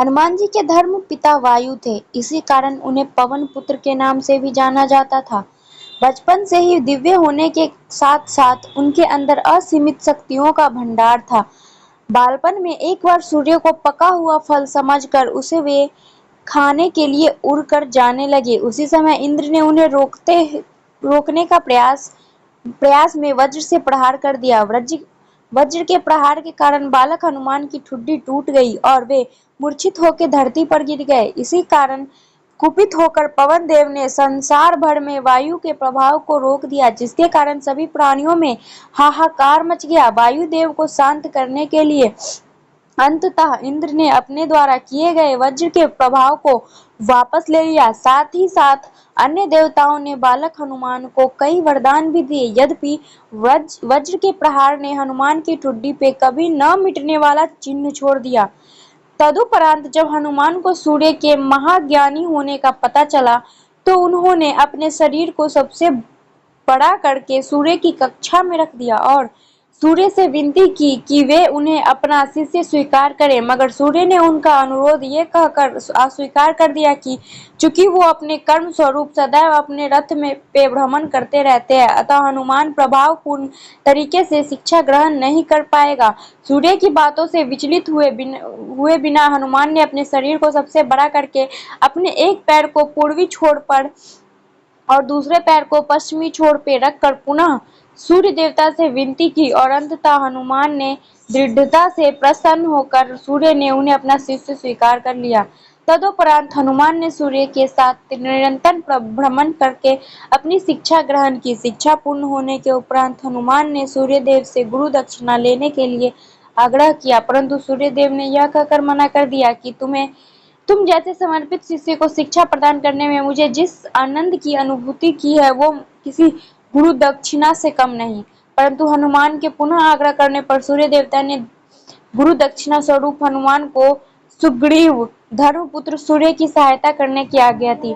हनुमान जी के धर्म पिता वायु थे, इसी कारण उन्हें पवन पुत्र के नाम से भी जाना जाता था। बचपन से ही दिव्य होने के साथ साथ उनके अंदर असीमित शक्तियों का भंडार था। बालपन में एक बार सूर्य को पका हुआ फल समझकर उसे वे खाने के लिए उड़कर जाने लगे। उसी समय इंद्र ने उन्हें रोकने का प्रयास में वज्र से प्रहार कर दिया। वज्र के प्रहार के कारण बालक हनुमान की ठुड्डी टूट गई और वे मूर्छित होकर धरती पर गिर गए। इसी कारण कुपित होकर पवन देव ने संसार भर में वायु के प्रभाव को रोक दिया, जिसके कारण सभी प्राणियों में हाहाकार मच गया। वायु देव को शांत करने के लिए अंततः इंद्र ने अपने द्वारा किए गए वज्र के प्रभाव को वापस ले लिया। साथ ही साथ अन्य देवताओं ने बालक हनुमान को कई वरदान भी दिए। यद्यपि वज्र के प्रहार ने हनुमान की ठुड्डी पे कभी न मिटने वाला चिन्ह छोड़ दिया। तदुपरांत जब हनुमान को सूर्य के महाज्ञानी होने का पता चला, तो उन्होंने अपने शरीर को सबसे बड़ा करके सूर्य की कक्षा में रख दिया और सूर्य से विनती की कि वे उन्हें अपना शिष्य स्वीकार करें, मगर सूर्य ने उनका अनुरोध ये कहकर अस्वीकार कर दिया कि चूंकि वो अपने कर्म स्वरूप सदैव अपने रथ में पे भ्रमण करते रहते हैं, अतः हनुमान प्रभावपूर्ण तरीके से शिक्षा ग्रहण नहीं कर पाएगा। सूर्य की बातों से विचलित हुए बिना हनुमान ने अपने शरीर को सबसे बड़ा करके अपने एक पैर को पूर्वी छोर पर और दूसरे पैर को पश्चिमी छोर पे रखकर पुनः सूर्य देवता से विनती की और अंततः हनुमान ने दृढ़ता से प्रसन्न होकर सूर्य ने उन्हें अपना शिष्य स्वीकार कर लिया। तदुपरांत हनुमान ने सूर्य के साथ निरंतर भ्रमण करके अपनी शिक्षा ग्रहण की। शिक्षा पूर्ण होने के उपरांत हनुमान ने सूर्य देव से गुरु दक्षिणा लेने के लिए आग्रह किया, परंतु सूर्य देव ने यह कहकर मना कर दिया कि तुम जैसे समर्पित शिष्य को शिक्षा प्रदान करने में मुझे जिस आनंद की अनुभूति की है, वो किसी गुरु दक्षिणा से कम नहीं। परंतु हनुमान के पुनः आग्रह करने पर सूर्य देवता ने गुरु दक्षिणा स्वरूप हनुमान को सुग्रीव धर्मपुत्र सूर्य की सहायता करने की आज्ञा दी।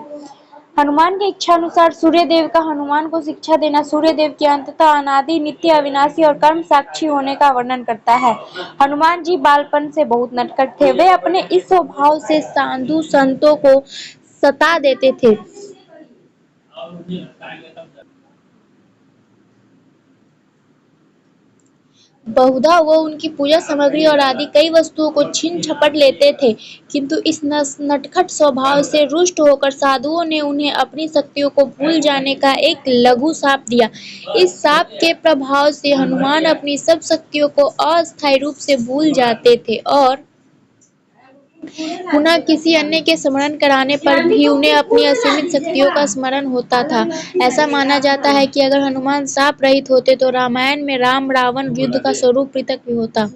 हनुमान की इच्छा अनुसार सूर्य देव का हनुमान को शिक्षा देना सूर्य देव के अंततः अनादि नित्य अविनाशी और कर्म साक्षी होने का वर्णन करता है। हनुमान जी बालपन से बहुत नटखट थे। वे अपने इस स्वभाव से साधु संतों को सता देते थे। बहुधा वो उनकी पूजा सामग्री और आदि कई वस्तुओं को छीन झपट लेते थे, किंतु इस नटखट स्वभाव से रुष्ट होकर साधुओं ने उन्हें अपनी शक्तियों को भूल जाने का एक लघु शाप दिया। इस शाप के प्रभाव से हनुमान अपनी सब शक्तियों को अस्थायी रूप से भूल जाते थे और पुनः किसी अन्य के स्मरण कराने पर भी उन्हें अपनी असीमित शक्तियों का स्मरण होता था। ऐसा माना जाता है कि अगर हनुमान शाप रहित होते तो रामायण में राम रावण युद्ध का स्वरूप पृथक भी होता।